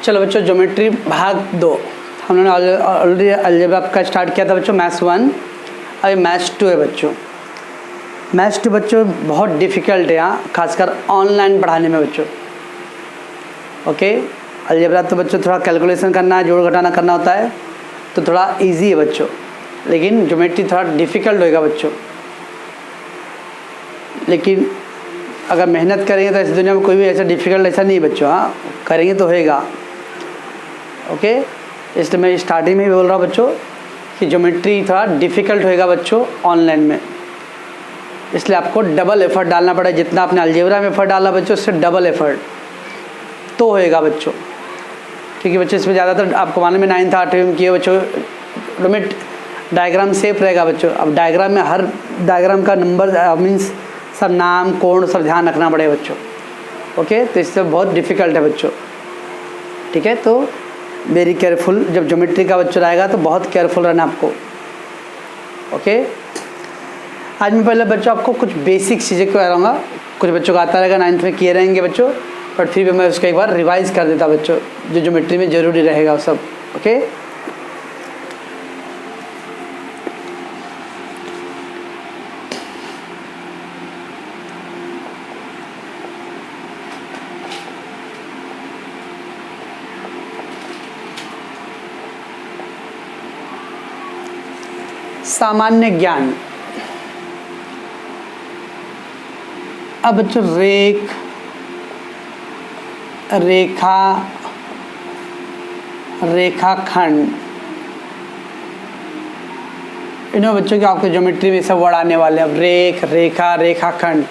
चलो बच्चों, ज्योमेट्री भाग 2 हम लोगों ने ऑलरेडी अलजेब्रा का स्टार्ट किया था बच्चों, मैथ्स 1। अभी मैथ्स 2 है बच्चों। मैथ्स 2 बच्चों बहुत डिफ़िकल्ट है यहाँ, खासकर ऑनलाइन पढ़ाने में बच्चों। ओके, अलजेब्रा तो बच्चों थोड़ा कैलकुलेशन करना है, जोड़ घटाना करना होता है, तो थोड़ा इजी है बच्चों, लेकिन ज्योमेट्री थोड़ा डिफ़िकल्ट होएगा बच्चों। लेकिन अगर मेहनत करेंगे तो इस दुनिया में कोई भी ऐसा डिफ़िकल्ट ऐसा नहीं बच्चों। हाँ, करेंगे तो होएगा। ओके, इसलिए मैं स्टार्टिंग में ही बोल रहा हूँ बच्चों कि ज्योमेट्री थोड़ा डिफ़िकल्ट होएगा बच्चों ऑनलाइन में, इसलिए आपको डबल एफर्ट डालना पड़ेगा। जितना आपने अलजेब्रा में एफर्ट डाला बच्चों, उससे डबल एफर्ट तो होएगा बच्चों, क्योंकि बच्चों इसमें ज़्यादातर आपको मालूम में 9th 8th में किए बच्चों, लिमिट डायग्राम सेफ रहेगा बच्चों। अब डायग्राम में हर डायग्राम का नंबर मीन्स सब नाम कोण सब ध्यान रखना पड़ेगा बच्चों। ओके, तो इससे बहुत डिफ़िकल्ट है बच्चों। ठीक है, तो वेरी केयरफुल, जब ज्योमेट्री का बच्चों आएगा तो बहुत केयरफुल रहना आपको। ओके, आज मैं पहले बच्चों आपको कुछ बेसिक चीज़ें कराऊंगा। कुछ बच्चों को आता रहेगा, 9th में किए रहेंगे बच्चों, बट फिर भी मैं उसको एक बार रिवाइज़ कर देता बच्चों, जो ज्योमेट्री में ज़रूरी रहेगा वो सब। ओके, सामान्य ज्ञान। अब बच्चों रेखा, रेखाखंड, इन्होंने बच्चों के आपको ज्योमेट्री में सब वर्ड आने वाले हैं। अब रेखा, रेखाखंड,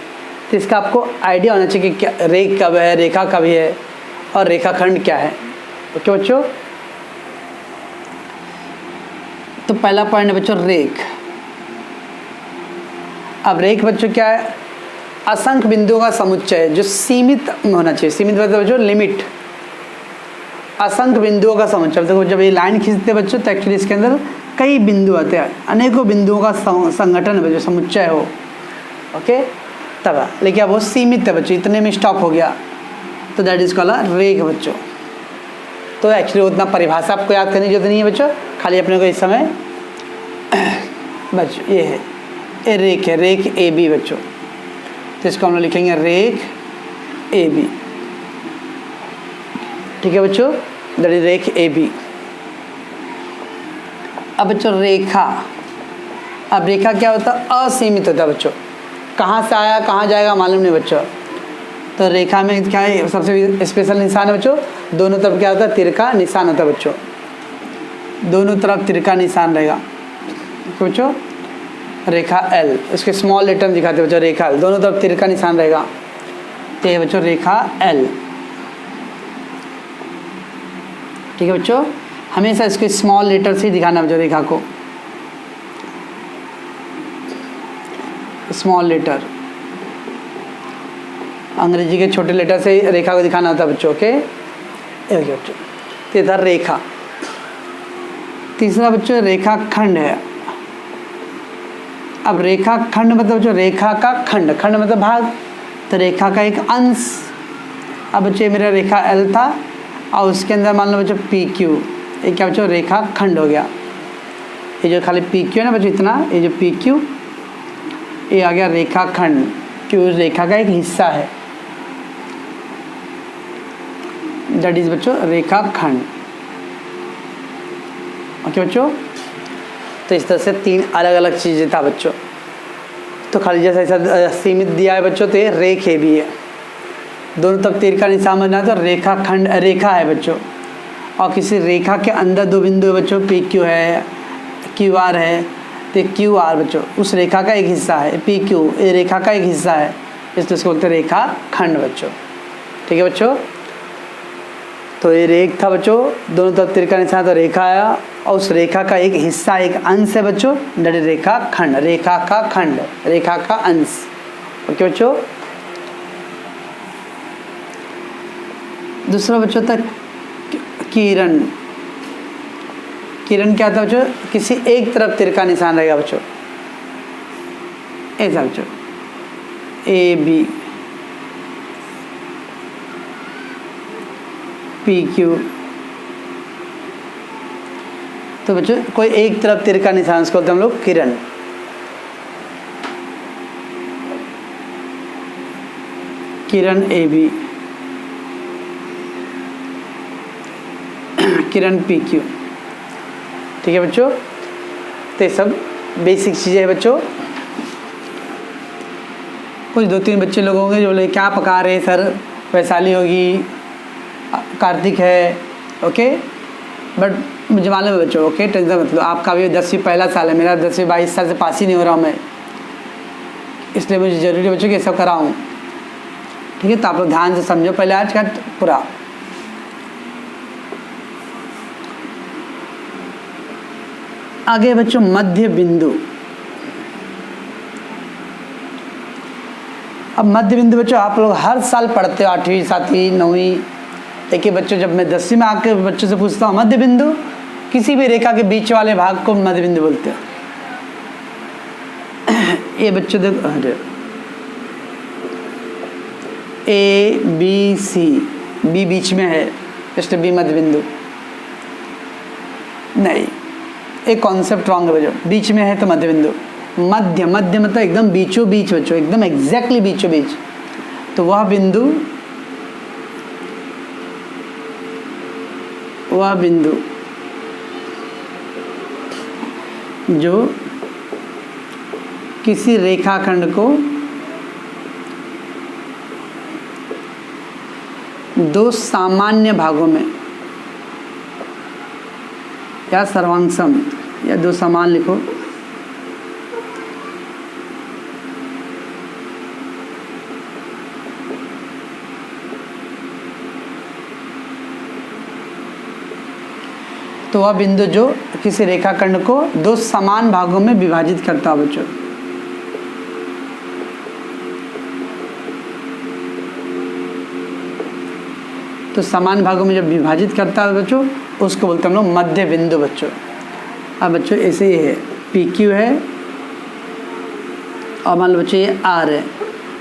तो इसका आपको आइडिया होना चाहिए कि क्या रेख कब है, रेखा कब है और रेखाखंड क्या है। ओके बच्चों, तो पहला पॉइंट है बच्चों रेख। अब रेख बच्चों क्या है? असंख्य बिंदुओं का समुच्चय जो सीमित होना चाहिए। सीमित मतलब बच्चों लिमिट, असंख्य बिंदुओं का समुच्चय। देखो जब ये लाइन खींचते हैं बच्चों, तो एक्चुअली इसके अंदर कई बिंदु आते हैं, अनेकों बिंदुओं का संगठन है बच्चों, समुच्चय हो। ओके, तब लेकिन अब वो सीमित है बच्चों, इतने में स्टॉप हो गया, तो दैट इज कॉल्ड रेख बच्चों। तो एक्चुअली उतना परिभाषा आपको याद करने की जरूरत नहीं है बच्चों, खाली अपने को इस समय बच्चों ये है, ये रेख है, रेख ए बी बच्चों। तो इसको हम लोग लिखेंगे रेख ए बी। ठीक है बच्चों, दैट इज रेख ए बी। अब बच्चों रेखा, अब रेखा क्या होता है? असीमित होता है बच्चों, कहाँ से आया कहाँ जाएगा मालूम नहीं बच्चों। तो रेखा में क्या है? सबसे स्पेशल निशान है बच्चों, दोनों तरफ क्या होता है? तिरका निशान होता है बच्चों, दोनों तरफ तिरका निशान रहेगा। बच्चों रेखा एल, उसके स्मॉल लेटर में दिखाते हैं बच्चों, रेखा एल, दोनों तरफ तिरका निशान रहेगा, तो ये बच्चों रेखा एल। ठीक है बच्चों, हमेशा इसके स्मॉल लेटर से ही दिखाना बच्चों रेखा को, स्मॉल लेटर, अंग्रेजी के छोटे लेटर से रेखा को दिखाना होता है बच्चों। ओके, बच्चों तो इधर रेखा। तीसरा बच्चों रेखाखंड है। अब रेखाखंड मतलब बच्चों रेखा का खंड, खंड मतलब भाग, तो रेखा का एक अंश। अब बच्चों मेरा रेखा एल था और उसके अंदर मान लो बच्चों पी क्यू, ये क्या बच्चों रेखाखंड हो गया। ये जो खाली पी क्यू है ना बच्चों इतना, ये जो पी क्यू ये आ गया रेखाखंड, क्यों रेखा का एक हिस्सा है, दैट इज बच्चों रेखाखंड। ओके बच्चों, तो इस तरह से 3 अलग अलग चीज़ें था बच्चों। तो खाली जैसा ऐसा सीमित दिया है बच्चों, तो ये रेख ए भी है, दोनों तरफ तीर का निशान बना, तो रेखाखंड रेखा है बच्चों। और किसी रेखा के अंदर 2 बिंदु है बच्चों, पी क्यू है, क्यू आर है, तो क्यू आर बच्चों उस रेखा का एक हिस्सा है, पी क्यू ये रेखा का एक हिस्सा है, इसलिए इसको बोलते हैं रेखाखंड बच्चों। ठीक है बच्चों, तो ये रेख था बच्चों, दोनों तरफ तिरका निशान, तो रेखा आया, और उस रेखा का एक हिस्सा एक अंश है बच्चों, दैट इज रेखाखंड, रेखा का खंड, रेखा का अंश। ओके बच्चों, दूसरा बच्चों था किरण। किरण क्या था बच्चों? किसी एक तरफ तिरका निशान रहेगा बच्चों, ऐसा बच्चों ए बी पी क्यू तो बच्चों कोई एक तरफ तिरका निशान, उसको बोलते हैं हम लोग Kiran. Kiran A B, Kiran P Q. ठीक है बच्चों, तो ये सब बेसिक चीज़ें हैं बच्चों। कुछ 2-3 बच्चे लोग होंगे जो बोले क्या पका रहे सर, वैशाली होगी, कार्तिक है, ओके, बट मुझे मालूम है बच्चों, ओके, टेंशन मत लो। आपका भी 10वीं पहला साल है, मेरा 10वीं 22 साल से पास ही नहीं हो रहा हूँ मैं, इसलिए मुझे ज़रूरी बच्चों कि ये सब कराऊँ। ठीक है, तो आप लोग ध्यान से समझो पहले आज का पूरा। आगे बच्चों मध्य बिंदु। अब मध्य बिंदु बच्चों आप लोग हर साल पढ़ते हो, 8वीं 7वीं 9वीं। देखिए बच्चों, जब मैं 10वीं में आके बच्चों से पूछता हूँ मध्य बिंदु, किसी भी रेखा के बीच वाले भाग को मध्य बिंदु बोलते हैं। ये बच्चों देखो, ए बी सी, बी बीच में है इसलिए बी मध्य बिंदु नहीं, एक कॉन्सेप्ट रॉन्ग है बच्चों। बीच में है तो मध्य बिंदु, मध्य, मध्य मतलब एकदम बीचों बीच बच्चों, एकदम एग्जैक्टली बीचों बीच। तो वह बिंदु जो किसी रेखाखंड को दो सामान्य भागों में या सर्वांशम या दो समान लिखो, तो वह बिंदु जो किसी रेखाखंड को दो समान भागों में विभाजित करता है बच्चों। तो समान भागों में जब विभाजित करता है बच्चों, उसको बोलते हैं हम लोग मध्य बिंदु बच्चों। अब बच्चों ऐसे ही है, पी क्यू है और मान लो बच्चों ये आर है।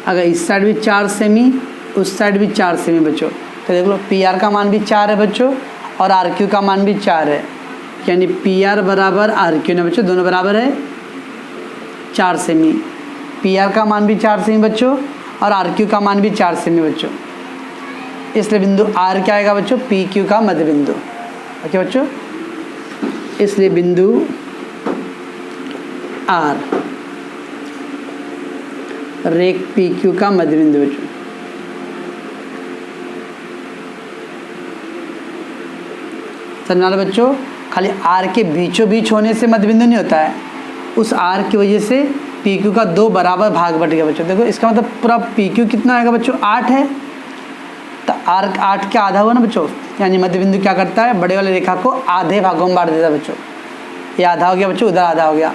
अगर इस साइड भी 4 सेमी, उस साइड भी 4 सेमी बच्चों, तो देख लो पी आर का मान भी 4 है बच्चों और आर क्यू का मान भी 4 है, यानी पी आर बराबर आर क्यू ना बच्चों, दोनों बराबर है 4 सेमी। पी आर का मान भी 4 सेमी बच्चों और आर क्यू का मान भी 4 सेमी बच्चों, इसलिए बिंदु आर क्या आएगा बच्चों, पी क्यू का मध्य बिंदु। ओके बच्चों, इसलिए बिंदु आर रेख पी क्यू का मध्य बिंदु बच्चों। समझना बच्चों, खाली आर के बीचों बीच होने से मध्य बिंदु नहीं होता है, उस आर की वजह से पी क्यू का 2 बराबर भाग बट गया बच्चों। देखो इसका मतलब पूरा पी क्यू कितना आएगा बच्चों, 8 है, तो आर 8 का आधा हुआ ना बच्चों, यानी मध्य बिंदु क्या करता है, बड़े वाले रेखा को आधे भागों में बांट देता है बच्चों। ये आधा हो गया बच्चों, उधर आधा हो गया,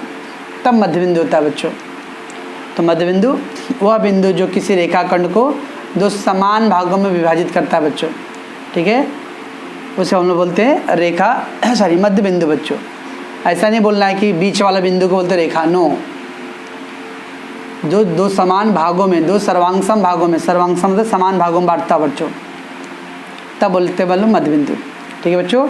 तब मध्य बिंदु होता है बच्चों। तो मध्य बिंदु वह बिंदु जो किसी रेखाखंड को 2 समान भागों में विभाजित करता है बच्चों। ठीक है, उसे हम लोग बोलते हैं रेखा, सॉरी मध्य बिंदु बच्चों। ऐसा नहीं बोलना है कि बीच वाला बिंदु को बोलते रेखा, नो, जो 2 समान भागों में, 2 सर्वांशम भागों में, सर्वांशम मतलब समान भागों में बांटता है बच्चों, तब बोलते बोलो मध्य बिंदु। ठीक है बच्चों,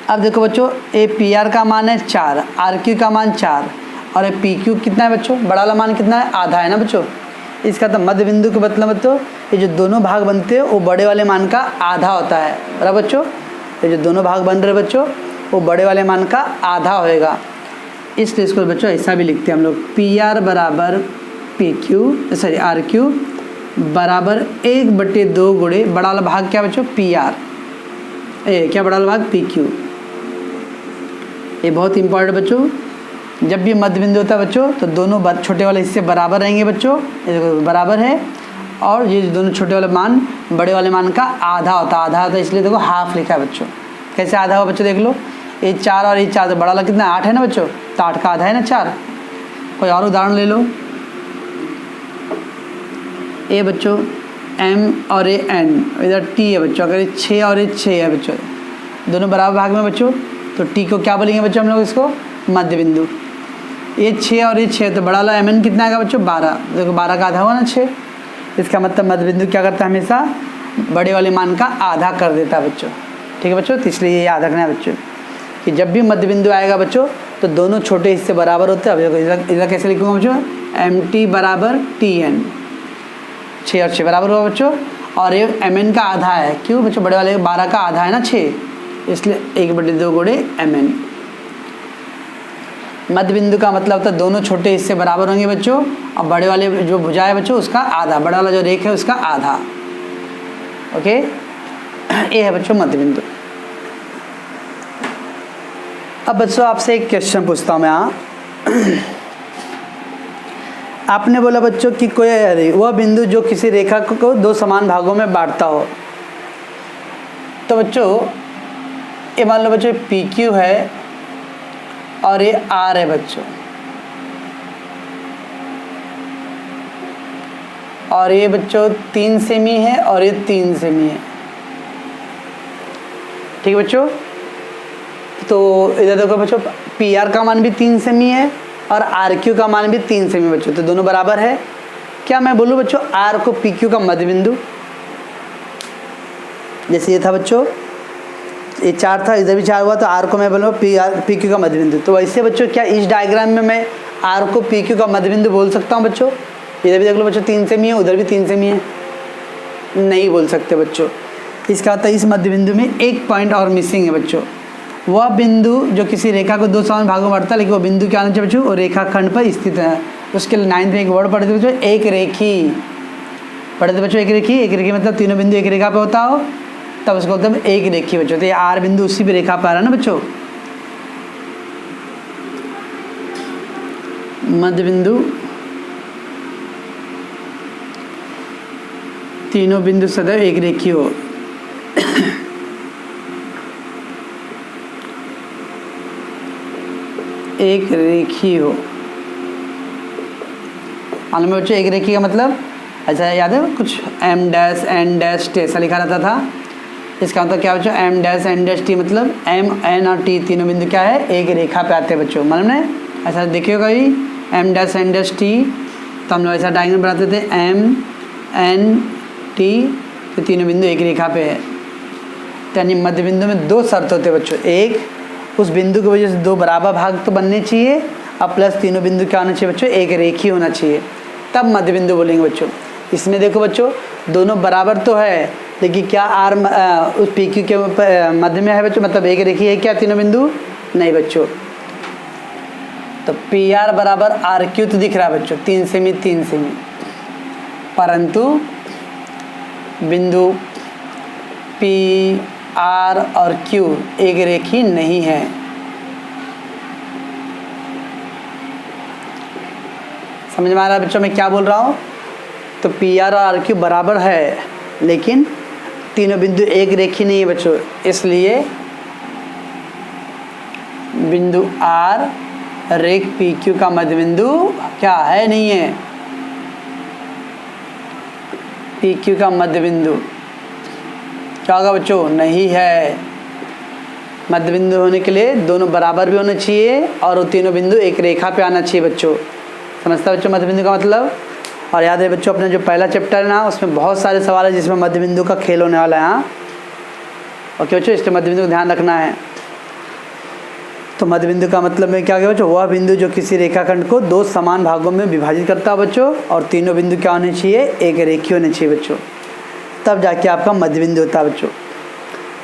अब देखो बच्चों, ए पी आर का मान है 4, आर क्यू का मान 4 और ए पी क्यू कितना है बच्चों, बड़ा वाला मान कितना है, आधा है ना बच्चों। इसका तो मध्य बिंदु के मतलब बच्चों ये जो दोनों भाग बनते हैं वो बड़े वाले मान का आधा होता है, बराबर बच्चों। ये जो दोनों भाग बन रहे बच्चों वो बड़े वाले मान का आधा होएगा, इसलिए इसको बच्चों ऐसा भी लिखते हैं हम लोग, पी आर बराबर P Q, sorry R Q बराबर 1/2 गुणे बड़ा वाला भाग क्या बच्चों, पी आर, क्या बड़ा वाला भाग पी क्यू। ये बहुत इंपॉर्टेंट बच्चों, जब भी मध्य बिंदु होता है बच्चों तो दोनों छोटे वाले हिस्से बराबर रहेंगे बच्चों, बराबर है, और ये दोनों छोटे वाले मान बड़े वाले मान का आधा होता है, आधा होता है, इसलिए देखो हाफ लिखा है बच्चों। कैसे आधा हुआ बच्चों, देख लो, ये 4 और ये 4, तो बड़ा वाला कितना 8 है ना बच्चों, तो 8 का आधा है ना 4। कोई और उदाहरण ले लो, ए बच्चों एम और ए एन, इधर टी है बच्चों, अगर ये 6 और ये 6 है बच्चों, दोनों बराबर भाग में बच्चों, तो टी को क्या बोलेंगे बच्चों हम लोग, इसको मध्य बिंदु। ये 6 और ये 6, तो बड़ा वाला एम एन कितना आएगा बच्चों, 12, देखो 12 का आधा हुआ ना 6, इसका मतलब मध्य बिंदु क्या करता है, हमेशा बड़े वाले मान का आधा कर देता है बच्चों। ठीक है बच्चों, तो इसलिए ये याद रखना है बच्चों। कि जब भी मध्य बिंदु आएगा बच्चों तो दोनों छोटे हिस्से बराबर होते हैं। अब इधर कैसे लिखूंगा बच्चों, mt बराबर tn, 6 और 6 बराबर हुआ बच्चों। और ये mn का आधा है, क्यों बच्चों, बड़े वाले 12 का आधा है ना 6, इसलिए 1/2 गुणे mn। मध्य बिंदु का मतलब होता है दोनों छोटे हिस्से बराबर होंगे बच्चों, और बड़े वाले जो भुजा है बच्चों उसका आधा, बड़ा वाला जो रेख है उसका आधा। ओके, ये है बच्चों मध्य बिंदु। अब बच्चों आपसे एक क्वेश्चन पूछता हूँ मैं यहाँ। आपने बोला बच्चों कि कोई वह बिंदु जो किसी रेखा को 2 समान भागों में बांटता हो। तो बच्चों ये मान लो बच्चों PQ है और ये R है बच्चों, और ये बच्चों 3 सेमी है और ये 3 सेमी है। ठीक है बच्चों, तो इधर देखो बच्चों PR का मान भी 3 सेमी है और RQ का मान भी 3 सेमी बच्चों, तो दोनों बराबर है। क्या मैं बोलूँ बच्चों R को PQ का मध्य बिंदु, जैसे ये था बच्चों ये 4 था, इधर भी 4 हुआ, तो R को मैं बोलूँ PQ का मध्य बिंदु। तो वैसे बच्चों क्या इस डायग्राम में मैं R को PQ का मध्य बिंदु बोल सकता हूँ बच्चों? इधर भी देख लो बच्चों 3 सेमी है, उधर भी 3 सेमी है, नहीं बोल सकते बच्चों। इसका अर्थ इस मध्य बिंदु में एक पॉइंट और मिसिंग है बच्चों। वह बिंदु जो किसी रेखा को 2 समान भागों में बांटता है, लेकिन वो बिंदु क्या होना चाहिए बच्चों, वो रेखाखंड पर स्थित है। उसके लिए 9th में एक वर्ड पढ़ते बच्चों, एक रेखी पढ़ते थे बच्चों। एक रेखी मतलब तीनों बिंदु एक रेखा पे होता हो तब उसको बोलते हैं एक रेखी बच्चों। तो ये R बिंदु उसी भी रेखा पर आ रहा है ना बच्चों। मध्य बिंदु तीनों बिंदु सदैव एक रेखी हो। एक रेखी हो, मालूम है बच्चों एक रेखी का मतलब, अच्छा याद है कुछ M dash N dash T ऐसा लिखा रहता था। इसका मतलब क्या बच्चों, M dash N dash T मतलब M N और T तीनों बिंदु क्या है, एक रेखा पे आते हैं बच्चों, मालूम है। ऐसा देखिए कभी M dash N dash T, तो हम लोग ऐसा डायग्राम बनाते थे M N T, तो तीनों बिंदु एक रेखा पे है। यानी मध्य बिंदु में 2 शर्त होते हैं बच्चों, एक उस बिंदु की वजह से 2 बराबर भाग तो बनने चाहिए, और प्लस तीनों बिंदु क्या होना चाहिए बच्चों, एक रेखी होना चाहिए, तब मध्य बिंदु बोलेंगे बच्चों। इसमें देखो बच्चों दोनों बराबर तो है, लेकिन क्या R उस PQ के मध्य में है बच्चों, मतलब एक रेखी है क्या तीनों बिंदु, नहीं बच्चों। तो PR बराबर RQ तो दिख रहा है बच्चों 3 सेमी 3 सेमी, परंतु बिंदु P R और Q एक रेखी नहीं है। समझ में आ रहा है बच्चों मैं क्या बोल रहा हूँ? तो PR और RQ बराबर है, लेकिन तीनों बिंदु एक रेखी नहीं है बच्चों, इसलिए बिंदु R रेख PQ का मध्य बिंदु क्या है, नहीं है। PQ का मध्य बिंदु क्या होगा बच्चों, नहीं है। मध्य बिंदु होने के लिए दोनों बराबर भी होने चाहिए और वो तीनों बिंदु एक रेखा पे आना चाहिए बच्चों। समझता बच्चों मध्य बिंदु का मतलब? और याद है बच्चों अपना जो पहला चैप्टर है ना, उसमें बहुत सारे सवाल है जिसमें मध्य बिंदु का खेल होने वाला है। हाँ ओके बच्चों, इसलिए मध्य बिंदु को ध्यान रखना है। तो मध्य बिंदु का मतलब में क्या गया बच्चों, वह बिंदु जो किसी रेखाखंड को 2 समान भागों में विभाजित करता है बच्चों, और तीनों बिंदु क्या होने चाहिए, एक रेखी होने चाहिए बच्चों, तब जाके आपका मध्य बिंदु होता है बच्चों।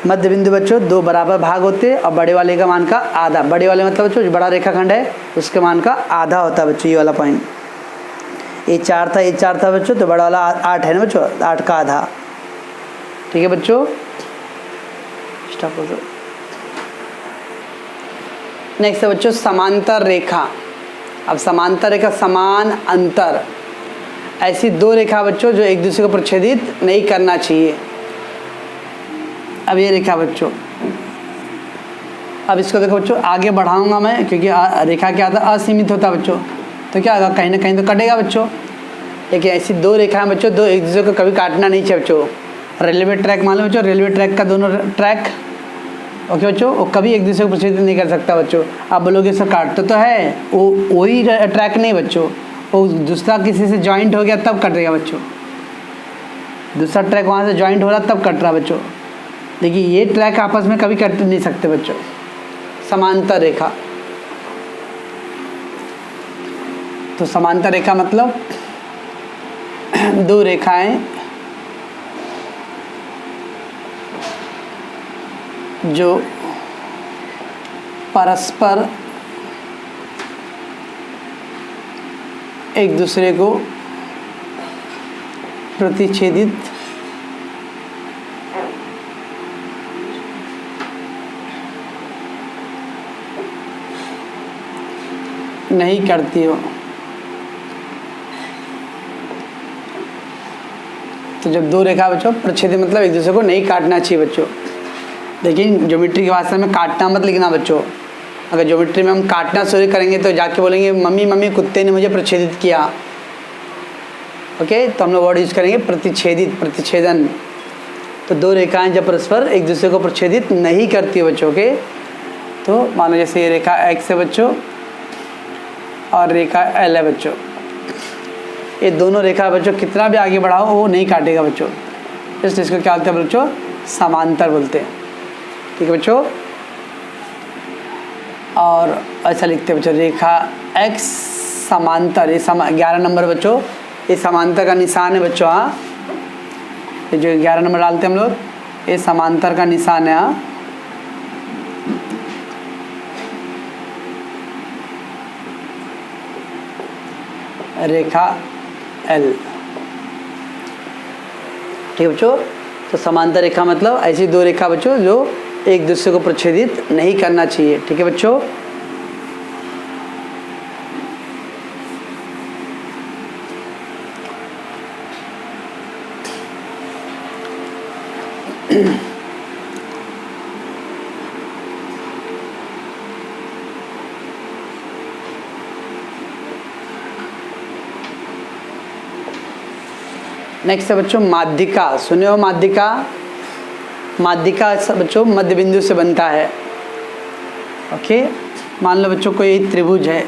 मध्य बिंदु बच्चों 2 बराबर भाग होते हैं और बड़े वाले का मान का आधा, बड़े वाले मतलब बच्चों जो बड़ा रेखाखंड है उसके मान का आधा होता है बच्चों। ये वाला पॉइंट, ये 4 था, ये 4 था बच्चों, तो बड़ा वाला 8 है ना बच्चों, 8 का आधा। ठीक है बच्चों, स्टॉप हो जाओ। नेक्स्ट है बच्चों समांतर रेखा। अब समांतर रेखा, समान अंतर, ऐसी 2 रेखा बच्चों जो एक दूसरे को प्रच्छेदित नहीं करना चाहिए। अब ये रेखा बच्चों, अब इसको देखो बच्चों आगे बढ़ाऊंगा मैं, क्योंकि रेखा क्या था, असीमित होता बच्चों, तो क्या होगा, कहीं ना कहीं तो कटेगा बच्चों। लेकिन ऐसी 2 रेखाएं बच्चों, 2 एक दूसरे को कभी काटना नहीं चाहिए बच्चों। रेलवे ट्रैक मान लो बच्चों, रेलवे ट्रैक का दोनों ट्रैक ओके बच्चों, वो कभी एक दूसरे को प्रच्छेदित नहीं कर सकता बच्चों। आप बोलोगे सर काटते तो है, वो वही ट्रैक नहीं बच्चों, वो दूसरा किसी से जॉइंट हो गया तब कटेगा बच्चों। दूसरा ट्रैक वहाँ से जॉइंट हो रहा तब कट रहा बच्चों, लेकिन ये ट्रैक आपस में कभी कट नहीं सकते बच्चों। समांतर रेखा। तो समांतर रेखा मतलब दो रेखाएं जो परस्पर एक दूसरे को प्रतिच्छेदित नहीं करती हो। तो जब दो रेखा बच्चों प्रतिच्छेदित मतलब एक दूसरे को नहीं काटना चाहिए बच्चों। लेकिन ज्योमेट्री की भाषा में काटना मत लिखना बच्चों। अगर ज्योमेट्री में हम काटना शुरू करेंगे तो जाके बोलेंगे मम्मी मम्मी कुत्ते ने मुझे प्रतिच्छेदित किया। ओके, तो हम लोग वर्ड यूज करेंगे प्रतिच्छेदित, प्रतिच्छेदन। तो दो रेखाएं जब परस्पर एक दूसरे को प्रतिच्छेदित नहीं करती बच्चों के, तो मान लो जैसे ये रेखा एक्स है बच्चों और रेखा एल है बच्चों। ये दोनों रेखा बच्चों कितना भी आगे बढ़ाओ वो नहीं काटेगा बच्चों। इसको क्या बोलते हैं बच्चों? समांतर बोलते हैं। ठीक है बच्चों। और ऐसा लिखते हैं बच्चों, रेखा एक्स समांतर, ये 11 नंबर बच्चों, ये समांतर का निशान है बच्चों। हाँ, ये जो 11 नंबर डालते हैं हम लोग, ये समांतर का निशान है। हाँ, रेखा एल। ठीक है बच्चों। तो समांतर रेखा मतलब ऐसी दो रेखा बच्चों जो एक दूसरे को प्रतिच्छेदित नहीं करना चाहिए। ठीक है बच्चों। नेक्स्ट है बच्चों माध्यिका। सुने हो माध्यिका? माध्यिका बच्चों मध्य बिंदु से बनता है। ओके, मान लो बच्चों कोई त्रिभुज है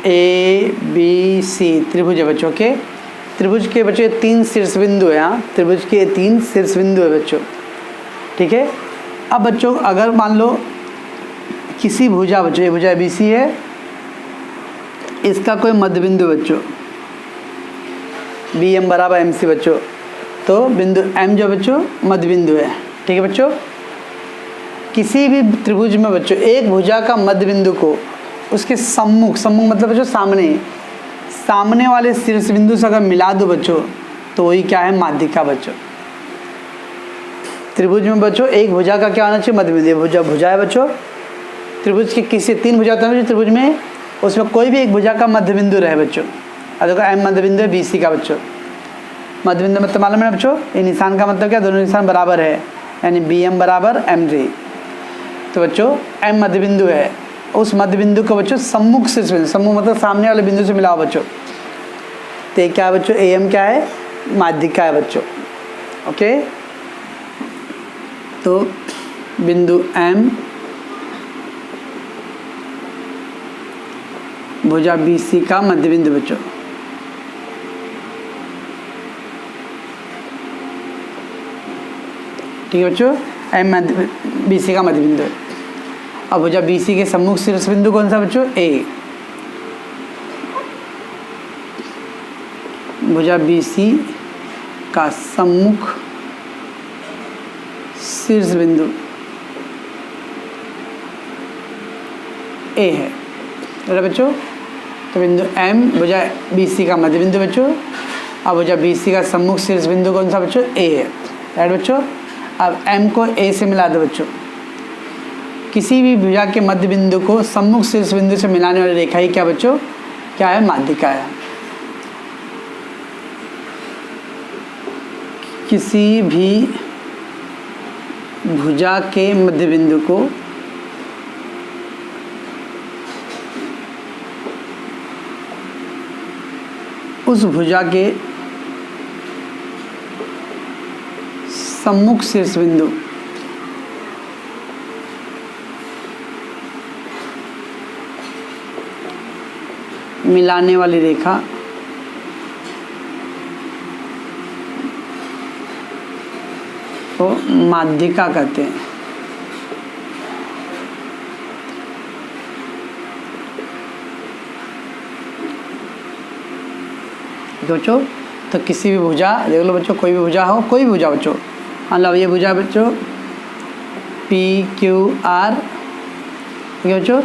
ए बी सी, त्रिभुज है बच्चों के। त्रिभुज के बच्चों 3 शीर्ष बिंदु है। हाँ, त्रिभुज के 3 शीर्ष बिंदु है बच्चों। ठीक है। अब बच्चों अगर मान लो किसी भुजा बच्चों, ये भुजा बी सी है, इसका कोई मध्य बिंदु बच्चों बी एम बराबर एम सी बच्चों, तो बिंदु एम जो बच्चों मध्य बिंदु है। ठीक है बच्चों। किसी भी त्रिभुज में बच्चों एक भुजा का मध्य बिंदु को उसके सम्मुख, सम्मुख मतलब बच्चों सामने, सामने वाले शीर्ष बिंदु से अगर मिला दो बच्चों तो वही क्या है? माध्यिका बच्चों। त्रिभुज में बच्चों एक भुजा का क्या होना चाहिए? मध्य बिंदु। भुजा है बच्चों, त्रिभुज के किसी 3 भुजा होता है त्रिभुज में, उसमें कोई भी एक भुजा का मध्य बिंदु रहे बच्चों। अब देखो एम मध्य बिंदु है बी सी का बच्चों। मध्य बिंदु मतलब मालूम है बच्चों, ये निशान का मतलब क्या? दोनों निशान बराबर है, यानी बी एम बराबर एम जी। तो बच्चों एम मध्य बिंदु है, उस मध्य बिंदु को बच्चों सम्मुख शीर्ष बिंदु, सम्मुख मतलब सामने वाले बिंदु से मिलाओ बच्चों। तो ये क्या है बच्चों? ए एम क्या है? माध्यिका है बच्चों। ओके, तो बिंदु एम भुजा बी सी का मध्य बिंदु बच्चों। ठीक है बच्चों, एम बी सी का मध्य बिंदु है। अब भुजा बी सी के सम्मुख शीर्ष बिंदु कौन सा बच्चों? ए। भुजा बी सी का सम्मुख शीर्ष बिंदु ए है बच्चों। तो बिंदु एम भुजा बी सी का मध्य बिंदु बच्चों। अब भुजा बी सी का सम्मुख शीर्ष बिंदु कौन सा बच्चों? ए है। राइट बच्चों। अब एम को ए से मिला दो बच्चों। किसी भी भुजा के मध्य बिंदु को सम्मुख शीर्ष बिंदु से मिलाने वाली रेखा ही क्या बच्चों? क्या है? माध्यिका है। किसी भी भुजा के मध्य बिंदु को उस भुजा के सम्मुख शीर्ष बिंदु मिलाने वाली रेखा को माध्यिका कहते हैं। ठीक है बच्चों। तो किसी भी भुजा, देख लो बच्चों, कोई भी भुजा हो, कोई भी भुजा बच्चों, मान लो ये भुजा बच्चों PQR, ठीक है बच्चों,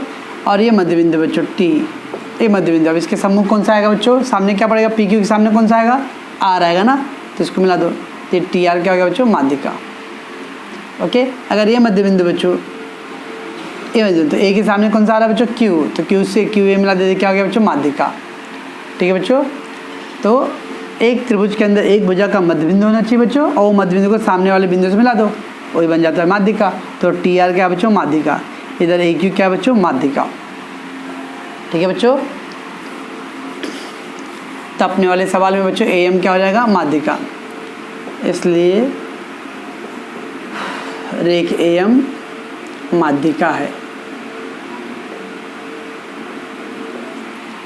और ये मध्य बिंदु बच्चों T, ये मध्य बिंदु। अब इसके सम्मुख कौन सा आएगा बच्चों, सामने क्या पड़ेगा, PQ के सामने कौन सा आएगा, R आएगा ना, तो इसको मिला दो, ये TR क्या हो गया बच्चों, माध्यिका। ओके, अगर ये मध्य बिंदु बच्चों, ये मध्य बिंदु, तो A के सामने कौन सा आ रहा है बच्चों, Q, तो Q से QA मिला दे, क्या हो गया बच्चों, माध्यिका। ठीक है बच्चों। तो एक त्रिभुज के अंदर एक भुजा का मध्य बिंदु होना चाहिए बच्चों, और वो मध्य बिंदु को सामने वाले बिंदु से मिला दो, वही बन जाता है माध्यिका। तो TR क्या बच्चों, माध्यिका। इधर AQ क्या बच्चों, माध्यिका। ठीक है बच्चों। तो अपने वाले सवाल में बच्चों AM क्या हो जाएगा, माध्यिका। इसलिए रेख AM माध्यिका है।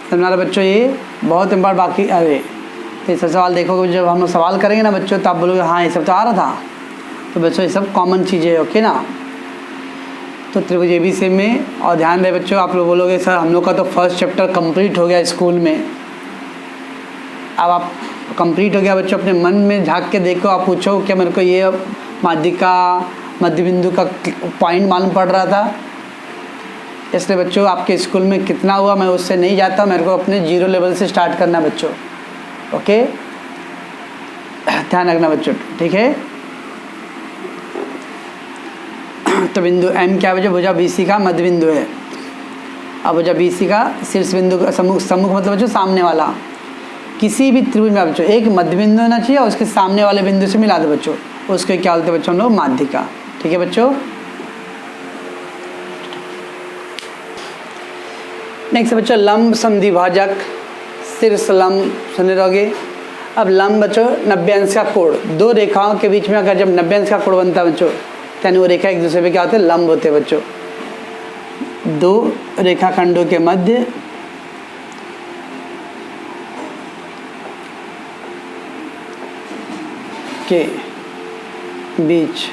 समझा रहे बच्चों, ये बहुत इम्पोर्टेंट। बाकी अरे तो ये सब सवाल देखोगे, जब हम लोग सवाल करेंगे ना बच्चों, तो आप बोलोगे हाँ ये सब तो आ रहा था। तो बच्चों ये सब कॉमन चीज़ें है, ओके ना। तो त्रिभुज ABC में, और ध्यान रहे बच्चों, आप लोग बोलोगे सर हम लोग का तो फर्स्ट चैप्टर कंप्लीट हो गया स्कूल में। अब आप कंप्लीट हो गया बच्चों, अपने मन में झांक के देखो, आप पूछो क्या मेरे को ये माध्यिका मध्य बिंदु का पॉइंट मालूम पड़ रहा था। इसलिए बच्चों आपके स्कूल में कितना हुआ मैं उससे नहीं जाता, मेरे को अपने 0 लेवल से स्टार्ट करना बच्चों, ओके, ध्यान रखना बच्चों, ठीक है। तो बिंदु M क्या बच्चों, भुजा BC का मध्य बिंदु है। अब भुजा BC का शीर्ष बिंदु का सम्मुख मतलब बच्चों सामने वाला, किसी भी त्रिभुज में बच्चों एक मध्य बिंदु होना चाहिए और उसके सामने वाले बिंदु से मिला दो बच्चों, उसको क्या बोलते हैं बच्चों हम लोग, माध्यिका। ठीक है बच्चों। नेक्स्ट बच्चों लंब समद्विभाजक, शीर्ष लंब सुने रहोगे। अब लंब बच्चों 90 अंश का कोण, दो रेखाओं के बीच में अगर जब 90 अंश का कोण बनता है बच्चों, यानी वो रेखा एक दूसरे पे क्या होते हैं, लंब होते हैं बच्चों। दो रेखाखंडों के मध्य के बीच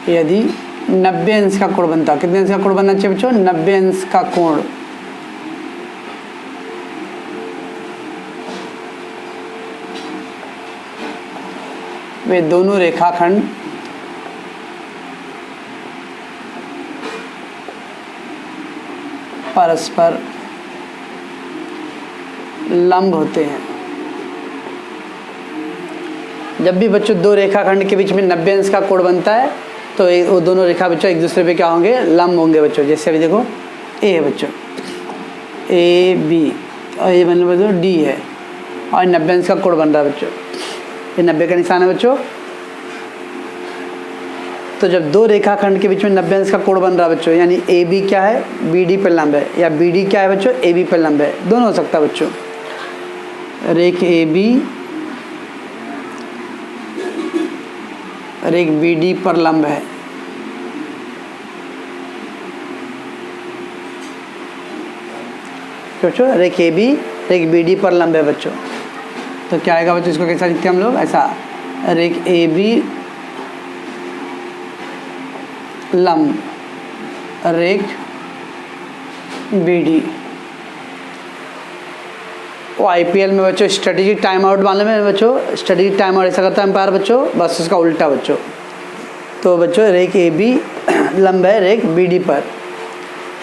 यदि 90 अंश का कोण बनता, कितने अंश का कोण बनना चाहिए बच्चों, 90 अंश का कोण, वे दोनों रेखाखंड परस्पर लंब होते हैं। जब भी बच्चों दो रेखाखंड के बीच में 90 अंश का कोण बनता है तो वो दोनों रेखा बच्चों एक दूसरे पे क्या होंगे, लंब होंगे बच्चों। जैसे अभी देखो ए है बच्चों, AB, और ये मतलब बच्चों D है, और 90 अंश का कोण बन रहा है बच्चों, ये 90 का निशान है बच्चों। तो जब दो रेखाखंड के बीच में 90 अंश का कोण बन रहा है बच्चों, यानी AB क्या है, BD पर लंब है, या BD क्या है बच्चों, AB पर लंब है, दोनों हो सकता है बच्चों। रेख AB रेख BD पर लंब है, बच्चों रेख AB रेख BD पर लंब है बच्चों। तो क्या आएगा बच्चों, इसको कैसा लिखते हैं हम लोग, ऐसा, रेख AB लंब रेख BD। वो IPL में बच्चों स्ट्रेटेजिक टाइम आउट मालूम है बच्चों, स्ट्रेटेजिक टाइम आउट ऐसा करता है एम्पायर बच्चों, बस उसका उल्टा बच्चों। तो बच्चों रेख AB लंब है रेख BD पर,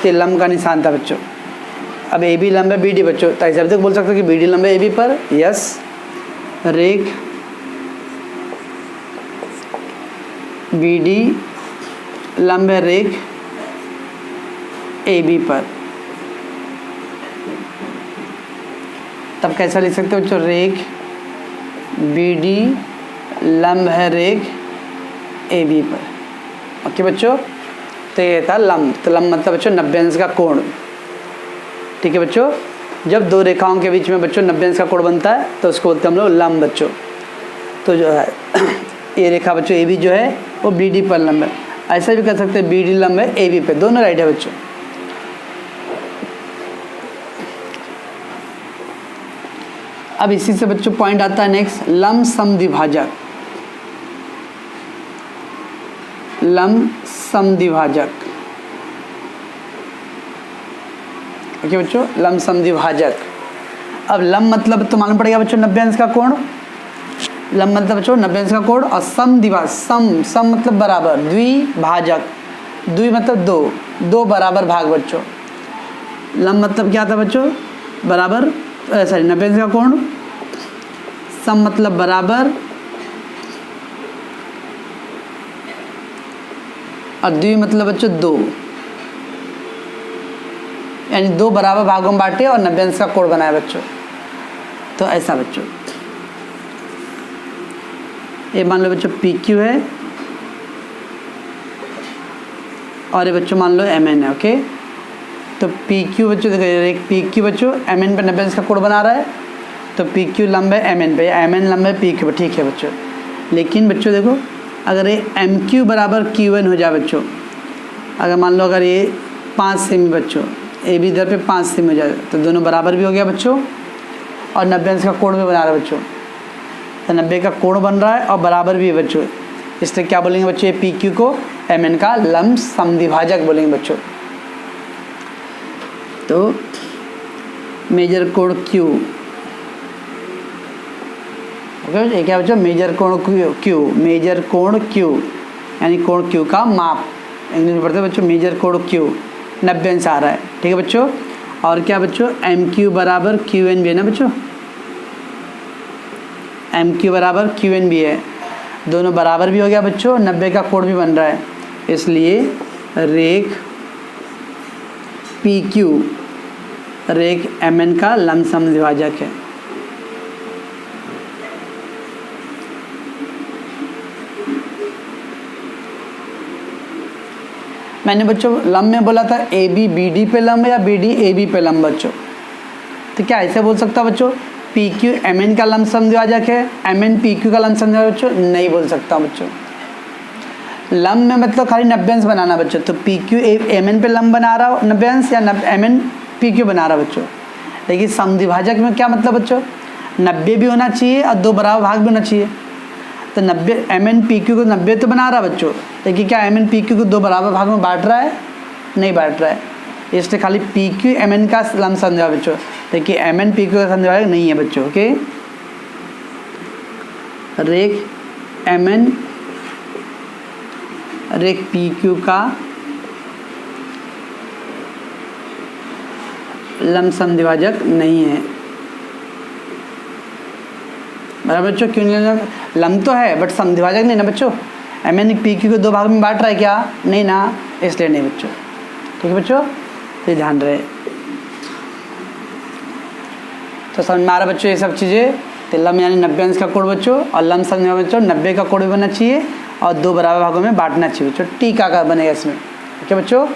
ये लंब का निशान था बच्चों। अब AB लंब है BD बच्चों, तो ऐसे तक बोल सकते हो कि BD लंब है AB पर, यस। रेख BD लंब है रेख AB पर। तब कैसा लिख सकते हो बच्चों, रेख BD लंब है रेख AB पर, ओके बच्चों। तो ये था लंब, तो लंब मतलब बच्चों 90 अंश का कोण। ठीक है बच्चों, जब दो रेखाओं के बीच में बच्चों 90 अंश का कोण बनता है तो उसको बोलते हैं हम लोग लंब बच्चों। तो जो है ये रेखा बच्चों AB जो है वो BD पर लंब है, ऐसा भी कर सकते हैं BD लंब है AB पे, दोनों राइट है बच्चों। अब इसी से बच्चों पॉइंट आता है नेक्स्ट, लंब समद्विभाजक। लंब समद्विभाजक, ओके बच्चों, लंब समद्विभाजक। अब लम मतलब तो मालूम पड़ेगा बच्चों 90 अंश का कोण, लम मतलब बच्चों 90 अंश का कोण, और सम दिभाजक, सम मतलब बराबर, द्विभाजक, द्वि मतलब दो, दो बराबर भाग बच्चों। लम मतलब क्या था बच्चों, बराबर, सॉरी 90 अंश का कोण, सम मतलब बराबर, और द्वि मतलब बच्चों दो, यानी दो बराबर भागों में बांटे और 90 अंश का कोण बनाया बच्चों। तो ऐसा बच्चों, ये मान लो बच्चों पी क्यू है और ये बच्चों मान लो एम एन है। ओके, तो पी क्यू बच्चों देखो, एक पी क्यू बच्चों एम एन पे 90 अंश का कोण बना रहा है, तो पी क्यू लंब है एम एन पे, एम एन लंब है पी क्यू पे, ठीक है बच्चों। लेकिन बच्चों देखो, अगर ये एम क्यू बराबर क्यू एन हो जाए बच्चों, अगर मान लो अगर ये 5 सेमी बच्चों, ए बी इधर पे 5 सेमी हो जाए, तो दोनों बराबर भी हो गया बच्चों, और 90 अंश का कोण भी बना रहा है बच्चों। तो 90 का कोण बन रहा है और बराबर भी है बच्चों, इसलिए क्या बोलेंगे बच्चों, ये पी क्यू को एम एन का लंब समद्विभाजक बोलेंगे बच्चों। तो मेजर कोण क्यू, ओके, ये क्या बच्चों, मेजर कोण क्यू, मेजर कोण क्यू यानी कोण क्यू का माप, इंग्लिश में पढ़ते हैं बच्चों, मेजर कोण क्यू 90 अंश आ रहा है, ठीक है बच्चों। और क्या बच्चों, एम क्यू बराबर क्यू एन भी है ना बच्चों, एम क्यू बराबर क्यू एन भी है, दोनों बराबर भी हो गया बच्चों, 90 का कोण भी बन रहा है, इसलिए रेख पी क्यू रेख एम एन का लंब समद्विभाजक है। मैंने बच्चों लंब में बोला था ए बी बी डी पे लंब या बी डी ए बी पे लंब बच्चों, तो क्या ऐसे बोल सकता बच्चों, पी क्यू एम एन का लंब समद्विभाजक है, एम एन पी क्यू का लंब समद्विभाजक बच्चों, नहीं बोल सकता बच्चों। लंब में मतलब खाली 90 अंश बनाना बच्चों, तो पी क्यू एम एन पे लंब बना रहा हो 90 अंश, या एम एन पी क्यू बना रहा बच्चों। लेकिन समद्विभाजक में क्या मतलब बच्चों, 90 भी होना चाहिए और दो बराबर भाग भी होना चाहिए। तो 90 एम एन पी क्यू को 90 तो बना रहा बच्चों, लेकिन क्या एम एन पी क्यू को दो बराबर भाग में बांट रहा है, नहीं बांट रहा है, इसलिए खाली पी क्यू एम एन का लंब समद्विभाजक बच्चों, लेकिन एम एन पी क्यू का समद्विभाजक नहीं है बच्चों। ओके, रेख एम एन रेख पी क्यू का लंब समद्विभाजक नहीं है, बराबर बच्चों। क्यों नहीं, लंब तो है बट समद्विभाजक नहीं ना बच्चों, एम एन पी क्यू को दो भाग में बांट रहा है क्या, नहीं ना, इसलिए नहीं बच्चों, ठीक है बच्चों, ये ध्यान रहे। तो समझ में आ रहा बच्चों ये सब चीज़ें। तो लंब यानी 90 अंश का कोण बच्चों, और लंब समद्विभाजक बच्चों 90 का कोण भी बनना चाहिए और दो बराबर भागों में बांटना चाहिए बच्चों, टी का बनेगा इसमें, ठीक है बच्चों।